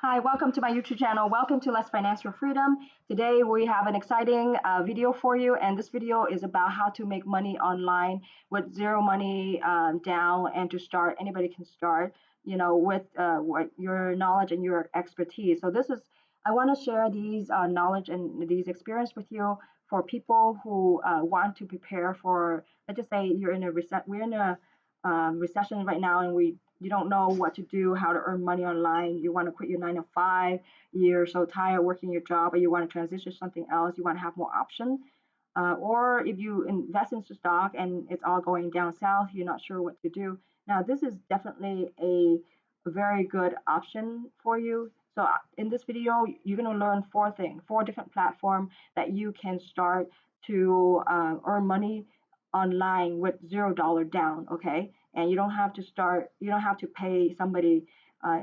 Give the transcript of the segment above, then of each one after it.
Hi, welcome to my YouTube channel. Welcome to Let's Finance Your Freedom. Today we have an exciting video for you, and this video is about how to make money online with zero money down and to start. Anybody can start, with what your knowledge and your expertise. So I want to share these knowledge and these experience with you for people who want to prepare for. Let's just say we're in a recession right now, and you don't know what to do, how to earn money online. You want to quit your 9 to 5. You're so tired working your job, or you want to transition to something else. You want to have more options. Or if you invest into stock and it's all going down south, you're not sure what to do. Now, this is definitely a very good option for you. So in this video, you're going to learn four different platforms that you can start to earn money online with $0 down. Okay, and you don't have to pay somebody uh,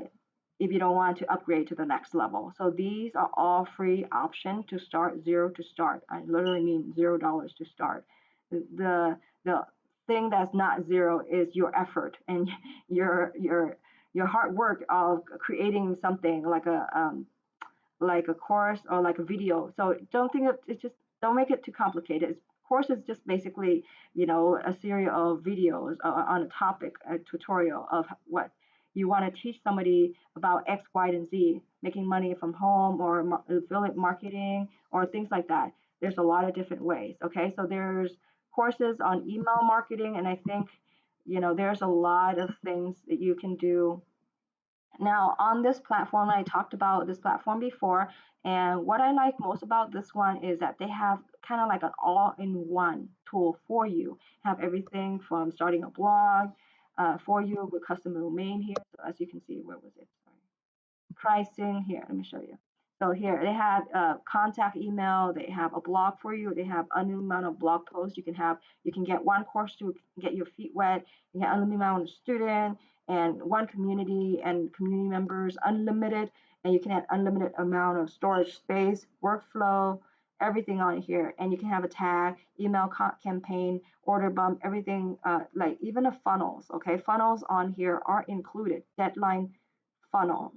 if you don't want to upgrade to the next level. So these are all free options to start, zero to start. I literally mean $0 to start. The thing that's not zero is your effort and your hard work of creating something like a course or like a video. So don't think of it's just don't make it too complicated. Course is just basically, a series of videos on a topic, a tutorial of what you want to teach somebody about X, Y, and Z, making money from home or affiliate marketing or things like that. There's a lot of different ways. Okay, so there's courses on email marketing, and I think, there's a lot of things that you can do now on this platform. I talked about this platform before, and what I like most about this one is that they have kind of like an all-in-one tool for you. Have everything from starting a blog for you with custom domain here. So as you can see, where was it? Sorry. Pricing here. Let me show you. So here they have contact email. They have a blog for you. They have unlimited amount of blog posts. You can get one course to get your feet wet. You get unlimited amount of student and one community and community members unlimited, and you can have unlimited amount of storage space, workflow, everything on here. And you can have a tag, email campaign, order bump, everything, like even the funnels. Okay, funnels on here are included. Deadline funnel.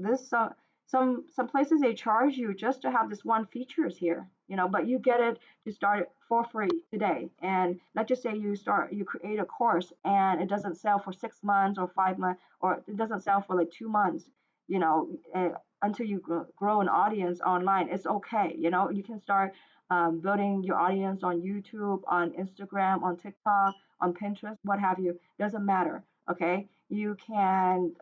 Some places they charge you just to have this one features here, but you get it to start it for free today. And let's just say you create a course and it doesn't sell for 6 months or 5 months, or it doesn't sell for like 2 months, until you grow an audience online. It's okay. You can start building your audience on YouTube, on Instagram, on TikTok, on Pinterest, what have you. Doesn't matter. Okay, you can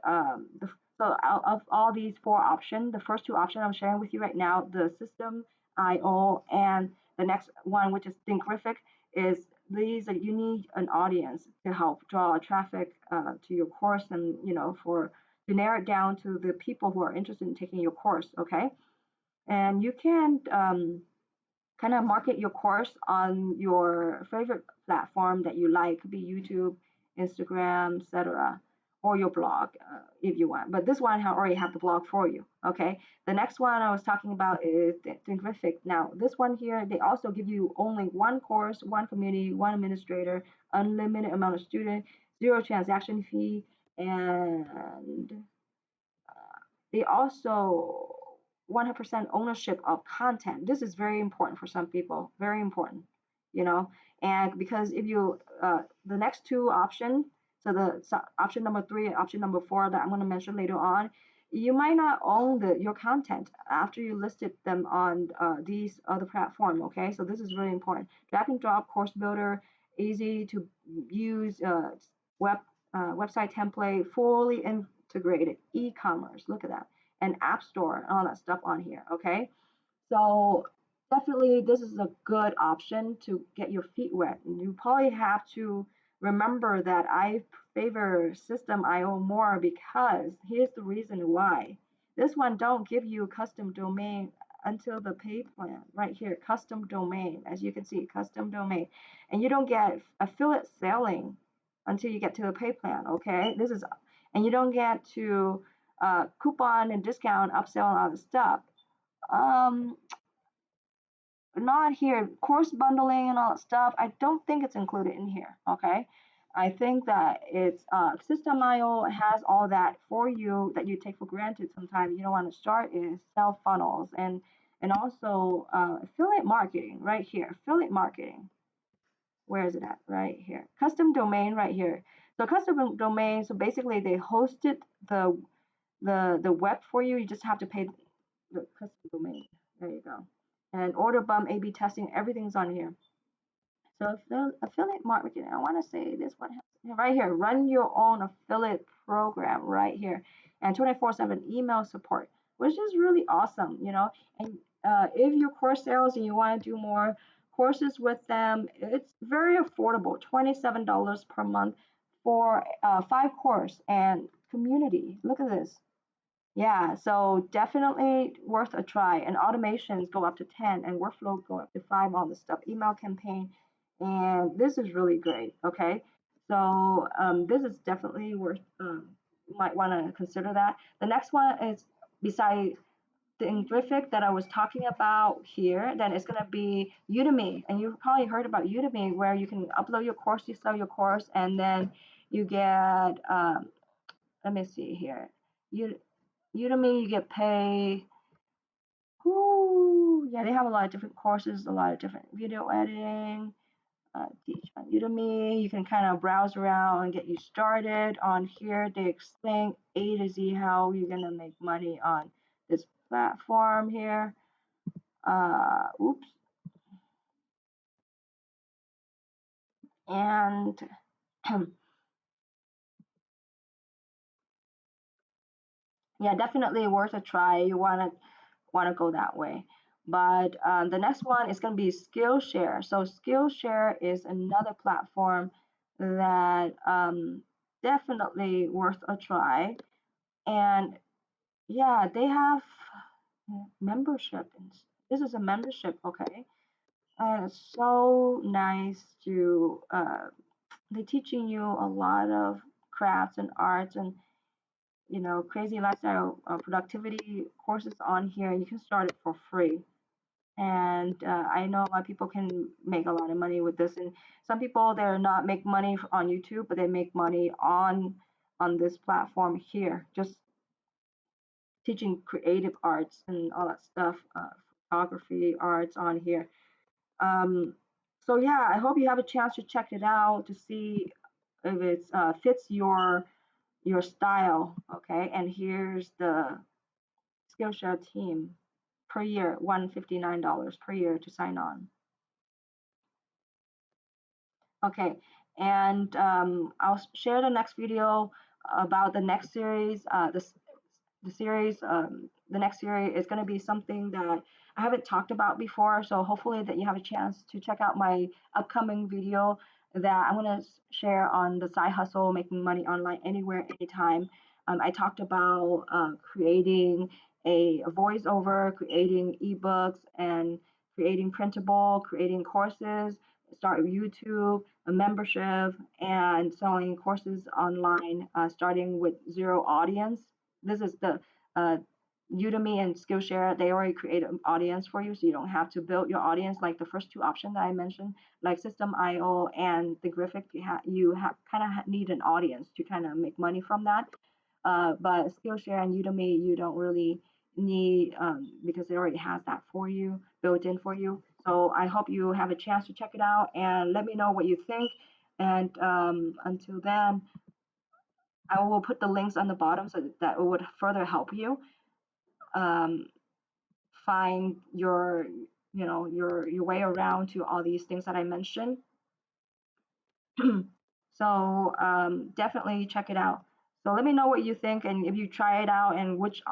so out of all these four options, the first two options I'm sharing with you right now, the system IO and the next one, which is Thinkific, is these are you need an audience to help draw traffic to your course, and for to narrow it down to the people who are interested in taking your course. Okay, and you can kind of market your course on your favorite platform that you like. Could be YouTube, Instagram, etc., or your blog if you want. But this one I already have the blog for you. Okay. The next one I was talking about is Thinkific. Now this one here, they also give you only one course, one community, one administrator, unlimited amount of student, zero transaction fee, and they also 100% ownership of content. This is very important for some people, very important, you know. And because if you, the next two options, so option number 3 and option number 4 that I'm going to mention later on, you might not own your content after you listed them on these other platform. Okay, so this is really important. Drag and drop course builder, easy to use website template, fully integrated e-commerce. Look at that, and app store and all that stuff on here. Okay, so definitely this is a good option to get your feet wet. And you probably have to remember that I favor system IO more, because here's the reason why. This one don't give you custom domain until the pay plan right here, custom domain, as you can see, custom domain, and you don't get affiliate selling until you get to the pay plan. Okay, and you don't get to coupon and discount, upsell, and other stuff. Um, Not here. Course bundling and all that stuff, I don't think it's included in here. Okay. I think that it's System.io has all that for you that you take for granted sometimes. You don't want to start is sell funnels and also affiliate marketing right here. Affiliate marketing. Where is it at? Right here. Custom domain right here. So custom domain. So basically they hosted the web for you. You just have to pay the custom domain. There you go. And order bump, A/B testing, everything's on here. So affiliate marketing, I want to say this one right here. Run your own affiliate program right here, and 24/7 email support, which is really awesome, you know. And if your course sales and you want to do more courses with them, it's very affordable. $27 per month for 5 course and community. Look at this. Yeah, so definitely worth a try. And automations go up to 10 and workflow go up to 5 on the stuff. Email campaign. And this is really great. Okay. So this is definitely worth, you might want to consider that. The next one is beside the Thinkific that I was talking about here, then it's going to be Udemy. And you've probably heard about Udemy where you can upload your course, you sell your course, and then you get, let me see here. Udemy, you get paid. Whoo, yeah, they have a lot of different courses, a lot of different video editing. Teach on Udemy. You can kind of browse around and get you started on here. They explain A to Z how you're gonna make money on this platform here. Oops. And yeah, definitely worth a try. You wanna go that way. But the next one is gonna be Skillshare. So Skillshare is another platform that definitely worth a try. And yeah, they have membership. This is a membership, okay? And it's so nice to they're teaching you a lot of crafts and arts and crazy lifestyle productivity courses on here. You can start it for free. And I know a lot of people can make a lot of money with this, and some people they're not make money on YouTube, but they make money on this platform here, just teaching creative arts and all that stuff, photography, arts on here. Um, so yeah, I hope you have a chance to check it out to see if it fits your style. Okay, and here's the Skillshare team per year, $159 per year to sign on. Okay, and I'll share the next video about the next series. The series, the next series is going to be something that I haven't talked about before. So hopefully that you have a chance to check out my upcoming video that I'm going to share on the side hustle, making money online anywhere, anytime. I talked about creating a voiceover, creating ebooks, and creating printable, creating courses, start with YouTube, a membership, and selling courses online, starting with zero audience. This is the uh, Udemy and Skillshare. They already create an audience for you, so you don't have to build your audience like the first two options that I mentioned, like System.io and Thinkific. You kind of need an audience to kind of make money from that. But Skillshare and Udemy, you don't really need because it already has that for you, built in for you. So I hope you have a chance to check it out and let me know what you think. And until then, I will put the links on the bottom so that it would further help you um, find your way around to all these things that I mentioned. So definitely check it out. So let me know what you think and if you try it out and which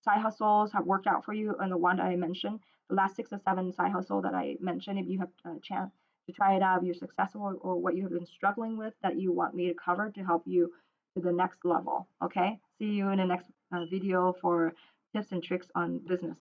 side hustles have worked out for you and the one that I mentioned, the last 6 or 7 side hustle that I mentioned, if you have a chance to try it out, if you're successful or what you have been struggling with that you want me to cover to help you to the next level. Okay. See you in the next video for tips and tricks on business.